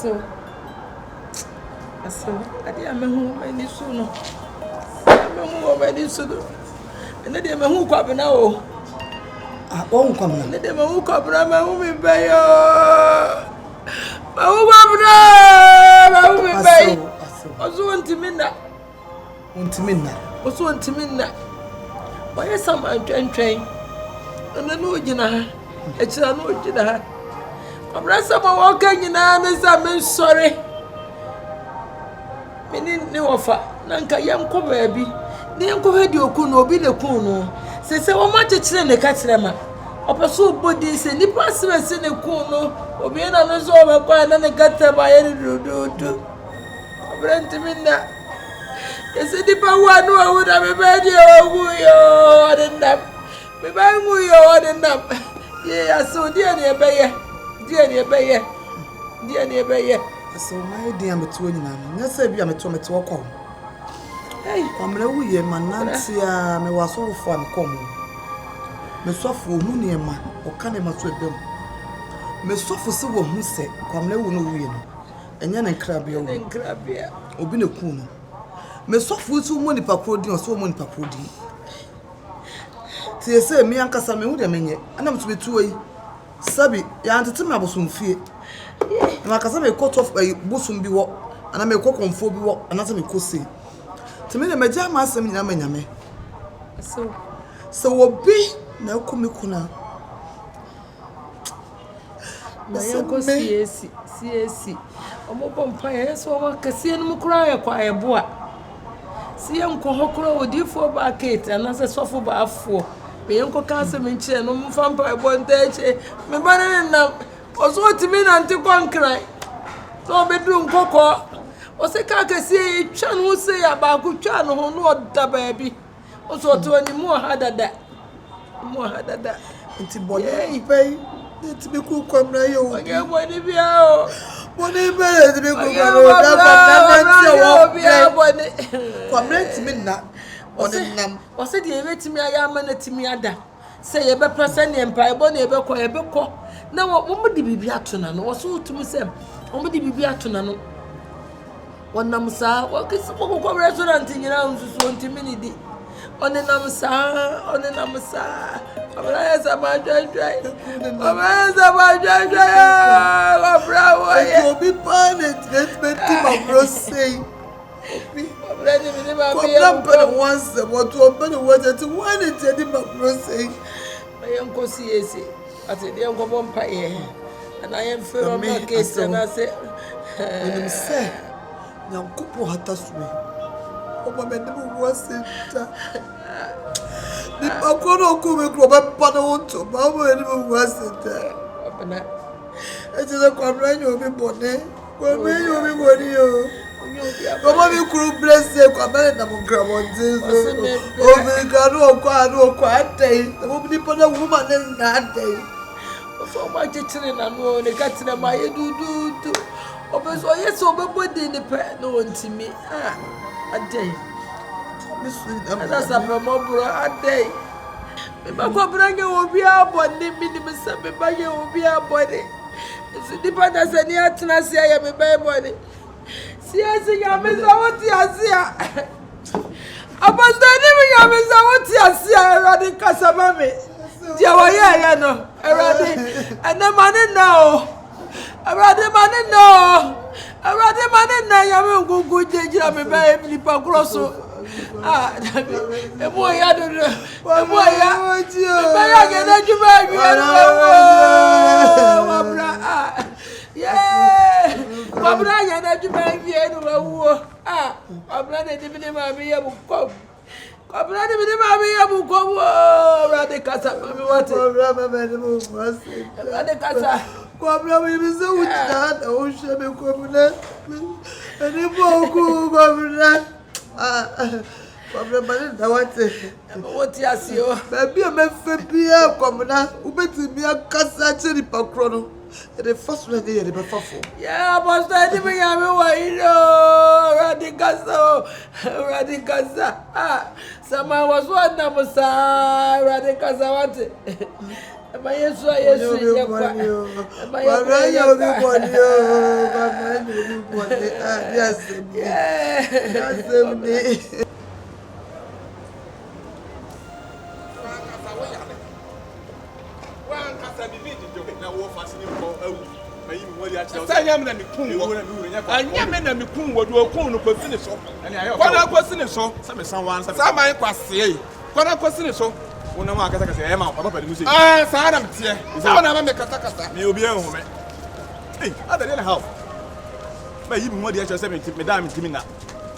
So, I didn't know any sooner. Many sooner. And then my who come now. I won't come now. Let them who come now, my woman by my woman by. Also want to mean that. Also want to mean that. Why is some train? And I know you know. It's a no you know. I'm not someone walking in I'm sorry. Meaning no offer. Nanka yam ko baby. Ni yanko hedi okuno obi le kuno. Se wo ma chechire ne ka kire ma. Opeso body se ni pasme se ne kuno. Obi na no so be kwa na ne gata ba ye dudu. Obrenti minna. Ese di pa wa no awu da me be di ogu yo adendam. Me ba ngu yo adendam. Ye aso di ene ebeye. Di ene ebeye. So my dear metu nyina. Nya se bia metu okọ. Hey, amre wuye mananti a me waso fo am kom. Me sofo hu ne ma, o ka ne ma so ebem. Me sofo se wo hu se, kwamre wu no wuye no. Enya ne nkrabia wo. Nkrabia. Obi ne ku no. Me sofo su mo nipa krodi o so mo nipa krodi. Ti ese mi ankasa me hu de menye. Ana mtu betu yi. Sabi ya antete me abosomfie. Na akasa me cut off bosum bi wo. Ana me kokonfo bi wo. Ana se me kosi. Timi na meja ma asem nyina manyame. So obi na komi kuna. Na yanko CAC. Omo pompa yeso wa kase no mukura ya kwa yeboa. Si yanko hokura odifo ba kete anase sofo ba afo. Me yanko ka asem nche no mfampa ebo ntache. Me bana na oso timi na nti kwankran. So bedu nkoko. Ose ka kase twa no se ya ba ku twa no ho no oda baabi. Oso to ani mu hadada. Nti boye pay. Nti be ku kwamra yo. Oye boni bia o. Boni be nti be ku kwamra da kwamra bia kwamra nti na one nam. Ose de ebetimi aya ama na timi ada. Se ye be presa ne mpa ebo na ebe ko. Na wo de bibi atona no. Wo so tumi sem. Wo de bibi atona no. Wonam sa wakisi ko restaurant nyina nsusu ntimi ni di onenam sa abra ma jajai abra wo ye obi planet statement ma bro say obi abra ni ma bi ko once what to open what to one it di ma bro say ayen ko CAC ati de ko bompa ye and I am from the case and I say when say Nyankupo hataswe. Oba mendemu wasenta. Ni pakono kume kroba pana wonto. Baba mendemu wasenta. Opana. Ejeza kwamra nyomi bone. Kwamra nyomi bone yo. Baba mi kuru blesse kwamra na mugramonze. Obi ganu okwa atei. Obi ni pana woman na atei. So much children and no ne katina ma yedudu. Obeso yeso obebodi ni pe no ntimi adey that's a memobro adey me ba ko branya obi abone minim se me ba ye obi abone so dipa da se ni atena se ya me ba abone si ase ya me za woti ase ya abaso ni me ya me za woti ase ya erade kasama me dia wa ya no erade anamane na o Arade mane na ya me gugu jejira me ba mi pa kroso emo ya do emo ya ba ya ge na juba bi wabra wabra ya na juba bi enu wawo wabra de bi ma bi ya bu ko wabra de bi ma bi ya bu ko rade kasa mi wate rade kasa Kwabra we bize uchida da oshe me kwabra eni boku kwabra kwabra bale da wati asio baby me fe bia kwabra ubetimi akasa chiri pakro no the first one dey be fafo yeah but I me ya me wa ilo radikaza sama was one na musa radikaza wate Yesu Una ma kasa kasa e ma papa pedi musi ah sa adam tie sa na ma me kasa kasa me obi en home eh ada dey na how ma yi mu dey che me da me timi na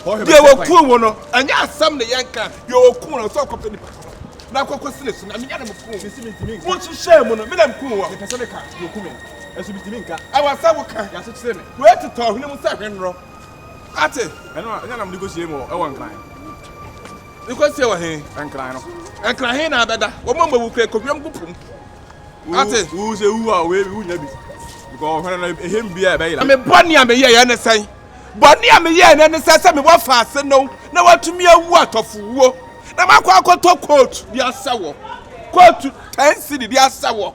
dey wo ku wo no anya asam ne yanka yo ku no so kopto ni na kwakwa sine so na me nya na me ku me sime timi mo chi share mu no me na me ku wo me pese me ka yo ku me esu bi timi nka awasa wo ka ya se chire me we to to hune mu sa hwenro ate eno anya na me go sie mo e won kan because say wa he nkran no nkran he na abeda wo mama wu kre kodwam gupum ate wu se wu a we wu nya bi because hwana na ehem bia e be yila me boni am ye ne san boni am ye ne san se me wo fa ase no na watumi awu atofuwo na makwa akoto coat bi asawo coat 10 cedi bi asawo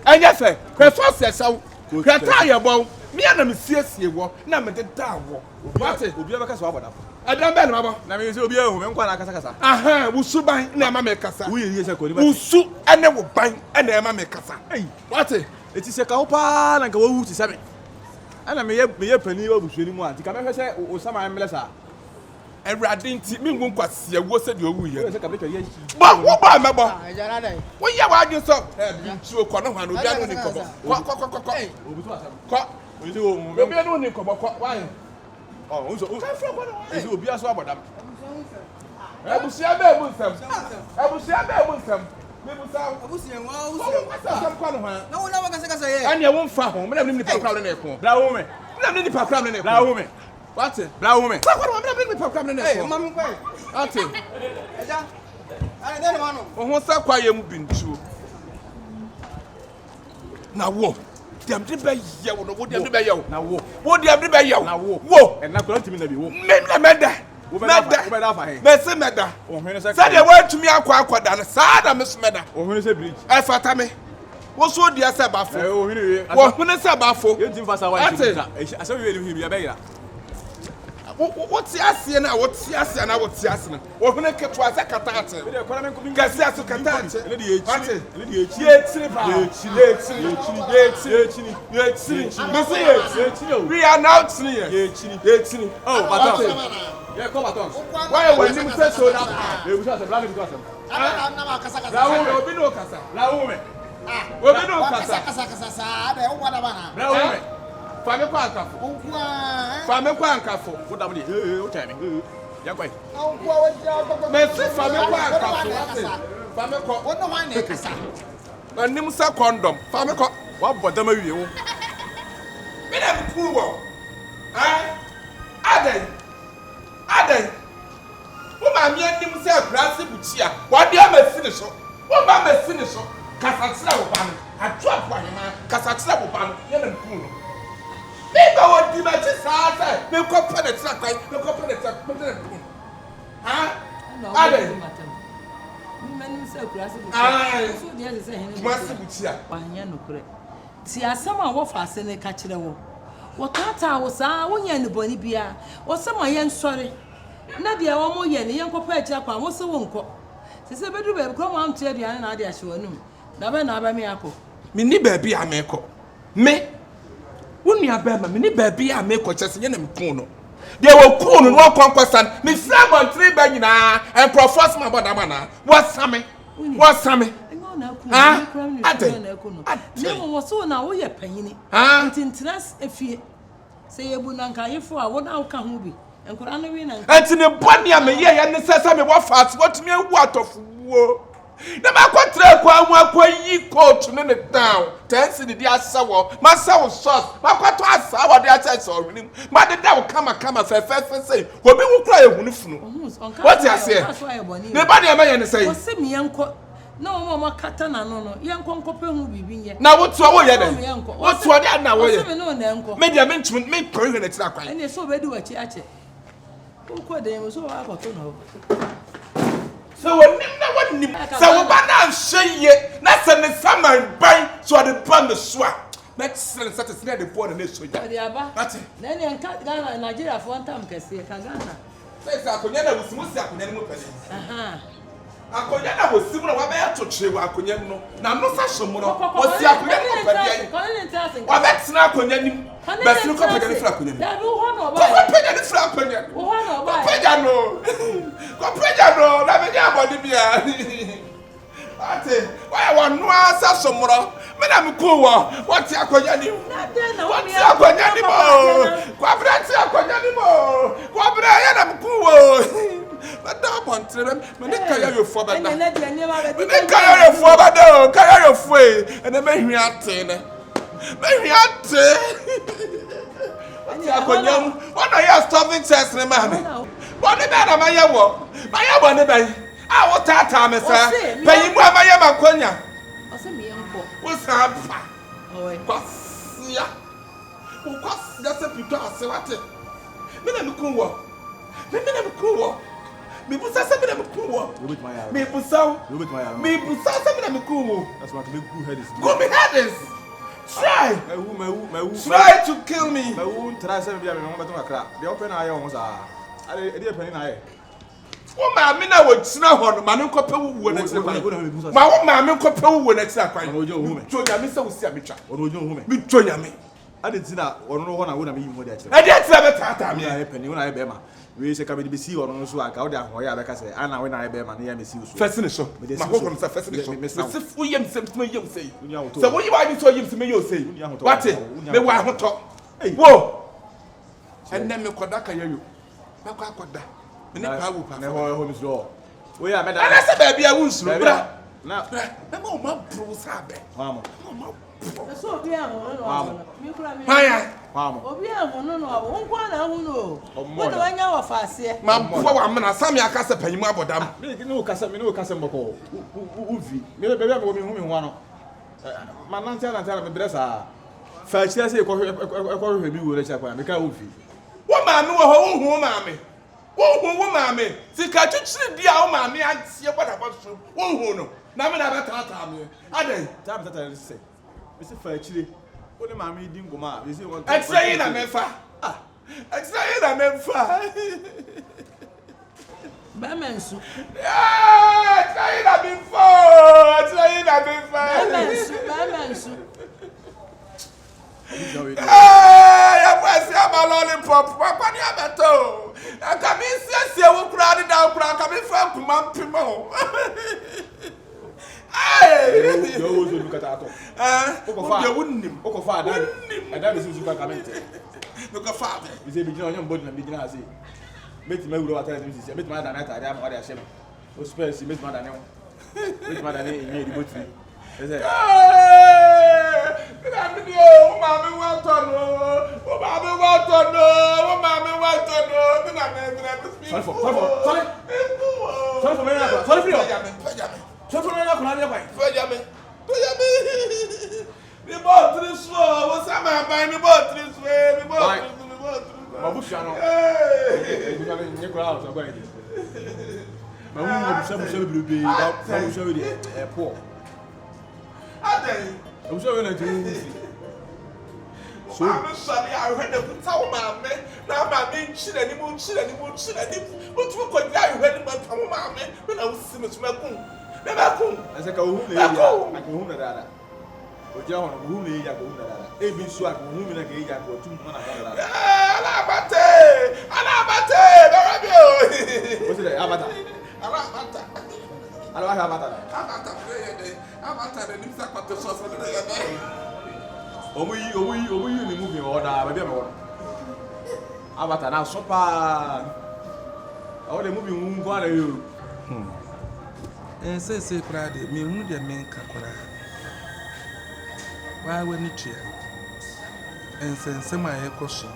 anya fe kweso se sawo kwata ye bon me na me siesie wo na me de da wo ate obi abaka so aboda Adam ben mabo na me se obi ehu me nkwa na kasa kasa aha wusu ban na ma me kasa wo ye se ko ni wusu ene wo ban ene ma me kasa ei what eti se ka ho pa na nka wo wu ti se me ana me ye pani wa busuani mu anti ka me hwese o sama emle sa ewrade nti me ngun kwase wo se de owu ye se ka me ye ba wo ba me bo wo ye wa adun so bi ntu ko no hwan obi anu ni ko ko obi tu asem ko obi wo mu obi anu ni ko ko why oh unso unso obi aso abodam abusia be mu nsam me busa abusia wa usia kwa no ha na wo na waka sekasa ye ane wo mfa ho me na ni pa kra na ekon bra wo me na ni pa kra na ekon bra wo me what bra wo me kwa no me na ni pa kra na ekon mama kwa ate eja ane den ma no wo sa kwa ye mu bintu na wo dem de be yew no wo dem de be yew na wo dem de be yew na wo en na ko ntimi na bi wo me na meda wo be da fa he me se meda wo hwene se say de wa tumi akwa na sa da me se meda wo hwene se bridge e fata me wo so dia se bafo wo hwene se bafo ye tim fasa wa tim asa we we bi abega what ase na what ase na what ase na wo hwene keto ase kata ate we de kwara me nkobi ngasi ase kata ate ele de echi ye tiri ba we are now tiri ye oh baton yeah come baton why when you say so na e busa se bla me because na ma kasa la wo obi no kasa la wo me obi no kasa sa da wo da bana la wo me fa me kwa ankafo fa me kwa ankafo wo da me o tell me ya kwai me se fa me kwa ankafo fa me ko wo no wan na kasa anim sa condom fa me ko wa bodama wie wo me na ku wo aden wo ma me anim sa brase butia wa de amasini so wo ma amasini so kasa tsira wo ba no atu apo ahema kasa tsira wo ba no ye na ku no me ba wo di ma chi sa sa me ko pene tsira kwai me ko pene tsira me na ku aden mani se kurase bu so dia se hene Kumasi butia wanya nokure ti asama wo fa ase ne ka kire wo wo tata wo sa wo nya ne boni bia wo sama ye nsore na dia wo mo ye ne ye nkopa agira kwa wo se wo nko se bedu be ko mo amte aduane na ade ahye wanum na ba me akọ me ni ba bia me ko me wonu aba ma me ni ba bia me ko chese ye na me kun no de wo kun no wo kwankwasan me fra montri ba nyina en professor ma boda mana wasame na ku na kram ni na ku no ne mo so na wo ye panyini ntintinas efie se yebu na nka yefo a wo na wo ka ho bi enkora no wi na antine boni a me ye ne sesa me wo fast wotumi ewu atofuwo na makotre kwa mu akoyi coat ne down 10 cedi di asawo masawo sauce makoto asawo di acha orim ma de da wo kama fe say obi wu kra ehunu funu what you say ne ba de ma ye ne say wo se mi yanko na wo ma kata na no yanko nkope hu bibi nye na wo tuo wo ye de wo tuo de na wo ye me no na yanko me de me ntumi me kore ne tira kwan ene so be di wachi ache ko de mo so wa ko to no So when nim so bana sheye na se ne saman ban so the ban the swa next set is near the board and so ja that's then you can Ghana Nigeria for one time kese ka Ghana say akonya na wusimusi akonya ne mo pele akonya na wosimu na wa be to chire akonya no na no sa hwemo no wosi akonya no pele wa be tena akonya nim best no ko pele fra akonya nim da do ho no ba ko pele ni fra akonya ho no ba pele no na be ja body bia ate why one no asa somro me na me ko wo what akonya nim what akonya nim kwa brati akonya nim kwa bra ya na me ko wo Madam Pontrem, me kaya yo fo bada. Me kaya yo fo bada, kaya yo fo e, and me hwi ate ne. Me hwi ate. Ati akonyam, what are you stopping test ne ma me? What ne na ma ye wo? Ma ye wo ne ban. Ah, what tata me sa. Payi mu amaye makonya. O se me enko. Wo sa pa. Oy. Kwasia. Wo kwasia se pito ase wate. Me na me kun wo. Me na me kun wo. Me busa se me na me kun wo. Me busa. Me busa se me na me kun wo. That's what me good head is. Go me head is. Try. Me Try to kill me. Me try se me bia me no beto akra. Dey open na aye won sa. Ade e dey pen na aye. Wo ma me na wo tina ho no ma ne nkope wuwo na tira kwan. Ma wo ma me nkope wuwo na tira kwan. Tro nya me se wo si ametwa. Ono ojo hu me. Me tro nya me. Ade tina ono no ho na wo na me yi mo dey akira. E dey tira be tata me. Aye pen ni wo na aye be ma. We say kabidi be see ono no so aka wo dey ahoye abeka say ana we na aye be ma na ya me see so. First ni so. Ma ho from say first ni so. Me se fu yem se me yem say. So So wo yi wa ni so yem se me yo say. What? Me wa ho to. Wo. Enne me koda ka yayo. Me kwa koda. Me ne pa wo pa. Na ho mi so. We ya me da. Ana se ba bia wo nsuro bra. Na ma o ma bro sa be. mama. So obi ahun no mi kura mi. Maya. Mama. Obi ahun no abo nkwa na ahun no. Wo de wanya wo faase. Ma bo wa me na sami aka se panyimu abodam. Me no kasa mboko. Uvi. Me be be mi hu mi ho ano. Ma nante na me bresa. Fa chira se ekọ hwe bi wo le chakwa. Me ka uvi. Wo ma me wo ho hu ma me. Wo ma me. Sika chuchiri dia wo ma me atie boda boso. Wo hu no. Na me na be tata me. Aden. Time tata se. Me se fa chire. O ne ma me di ngoma. Me se won. Extra na me fa. Extra na me fa. Ba mensu. Extra na me fa. Extra na me fa. Ba mensu. Ya pasi ama lollipop. Papa ni abeto. Aka mi siesie wo kura de da kura aka mi fa kuma mpimo. Yo wo so lukata ato. Obi wunnim. Okofa ada be susu kwa kamente. Look fa. We say bigina onye mbodi na bigina ase. Meti ma wuro watara ni sisi. Meti ma da na ta ada ma da hye no. O space meti ma da ne ho. Meti ma da ne enye di botri. Ese. Ina mi o ma mi wa tono. O ma mi wa tono. O ma mi wa tono. Ina me speak. Sorry for me na. Sorry for you. Sorry for me na kuna dia kwai. Pejame. Mi bo triswo. Wo sa ma ba mi bo triswo. Mi bo triswo. Ma bu fiano. Nye kura so gwa ide. Ma wu mo bu se bebe. Ba bu se we dey poor. Aden. I'm sure you're not doing this. So I'm sorry, I heard the town mammy. Now my main chin and you won't chin and you won't chin and you won't go down. You heard about town mammy when I was seeing to my coon. Never come. I said, go home. I go home. But John, who may you go home? A big swag, whom in a gay yak or 2 months. Alabate. What's it? Avatar. I don't have Avatar. Avatar, the news about the sauce of the you in the movie order, but never one. Avatar now, so far. All the movie won't go to you. And say, Prade, me who the men kakora. Why when it cheer? And send my question.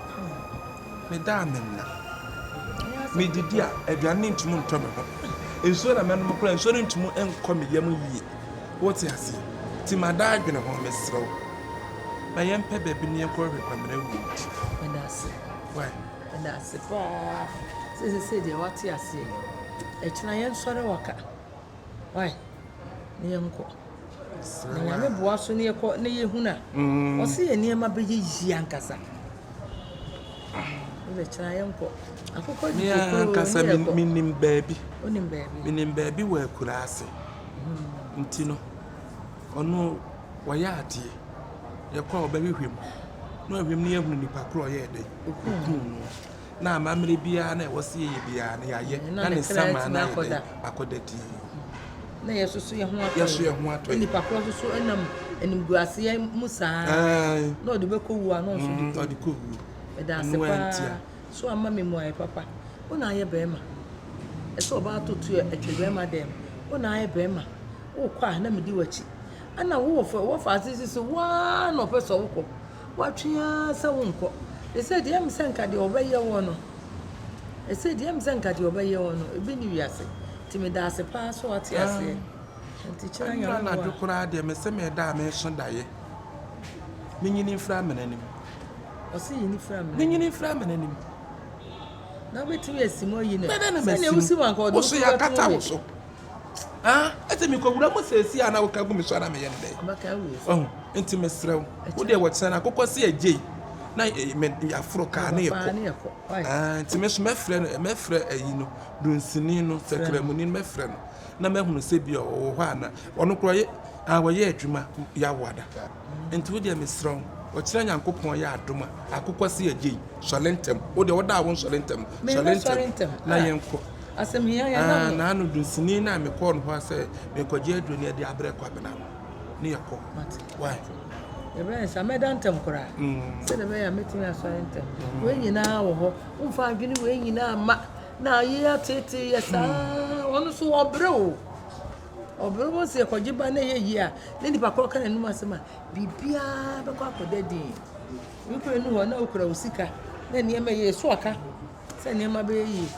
Me damn me did dear, if you are named to Moon Tommy. And so a man will so into Moon and come young ye. What's I see? Timada been a home, Miss Slow. My young pebble be near Corby from the wood. And that's it. Why? And that's it. Say, what you say. Echina yen sore waka. Why? Ne yenko. Na nyame boa so ne yekọ ne yehuna. O se ye niema be yi ankasa. Ile china yenko. Akoko di kokoro. Me ankasa minim baabi. Onim baabi. Minim baabi wa Kumasi. Ntino. Ono waya ade. Yekọ obehwehwem. No ahwem ne yehunu nipa kro ye de. Na amamre bia na wo se ye bia na yaye. Na ne sama na akodati. Na yesusu ye ho ato. Yesu ye ho ato. Nipa kro so enam enimguase ye musa. Na odi bekowu ano so di. Odi kowu. Eda sepa. So ama me mo ay papa. Una aye bema. Eso ba totu etwe bema dem. Una aye bema. Wo kwa na me di wachi. Ana wo fa asisi wa no peso wo ko. Wa twia se wo nko. They said dem senka de obeye wo no. They said dem senka de obeye wo no. Ebi ni wiase. Ti me da se pa so ati ase. Nti chira nya na dukura de me se me da me so daye. Me nyini fra menanim. O se yini fra me. Me nyini fra menanim. Na beti we simo yini. Se ne usi wan ko do. O so ya kata wo so. Ete mi ko wura mo sesi ana wo ka gu mi so ana me ye ndey. Abaka we. Enti me srew. Wo de wo tsana akokọ se agei. Na me afro ka na yeko. Enti me so mefre ayi no. Dunsini no sekramuni mefre no. Na mehunu se bia wo ho ana. Ono kro ye awoye adwuma ya wada. Enti wo de me srew. O kire nyankopon ya adoma. Akokọ se agei. Solentem. Wo de wo da wo solentem. Solentem. Na yenko. Asem hiya ya na anu dunsini na me ko no ho ase me kwaje adwani ade abre kwa bena ne yakọ. Why? Ebe sa medantem kora. Se de be ya metimi asorentem. We nyina wo ho. Umfa adwini we nyina ma na ye atete yesa. Onu so obre o. Obre mo se kwaje ba na ye yi a. Ne nipa kọ kan enu asema bibia be kwa kodedi. We ko enu ho na okura osika. Na niema ye so aka. Se niema be yi.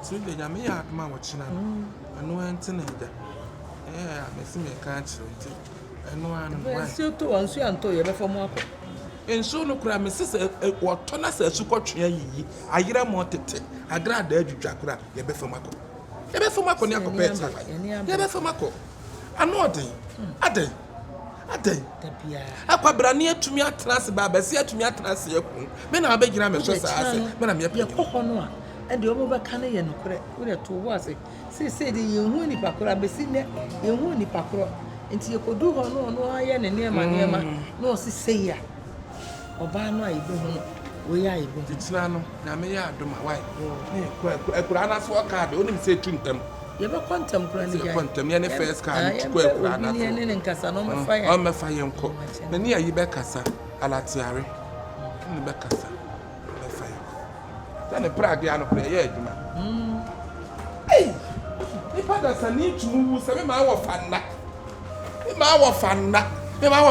So the nyame ya adoma wo china anu ante na ida amesi me ka chiro anu anu nsi to wansu anto ye be famo akọ enso no kura me sese wo to na sa su kotwe yiyi ayira mo tete agra da adwudwa kura ye be famo akọ ne akọ pet ye be famo akọ anu odin adai akwabra ne atumi atrase ba ba si atumi atrase yakun me na abagira me so sa ase me na me ye kokọ no a and the omo baka na ye nokre we to wo ase say de ye hu ni pakoro abesi ne ye hu ni pakoro enti ye kodu ho no aye ne nema no si say ya oba no ayi be hu we ya ibo titira no na me ya adoma why ne ekura na so card onim say tuntam ye be quantum kura ni ya quantum ye ne first card ku ekura na so ne nkasa no me fa ya o me fa ye nko na ni ayi be kasa alatiare ni be kasa Tane Prague ano pre ye adwuma. Nipa da sani tumu se me ma wo fanna. Me ma wo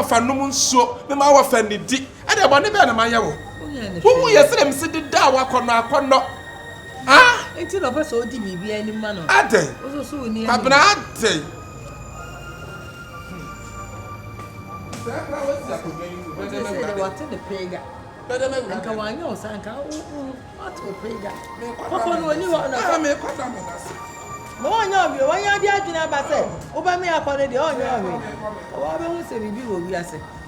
fanum nso, me ma wo fanidi. Ade bo ne be na ma ye wo. Wo ye se dem se de da wa kono. Enti no person odi bibia ani ma no. Ade. Oso so ni. Abna ade. Sakra wo si akogan ni. Ade wa te de pega. Nka wanya osanka ato pega papa no ni wa na me kwada me nase mo wanya obi wanya di adwina ba se wo ba me akọ ne de onya obi wa be hu se bibi wo wi ase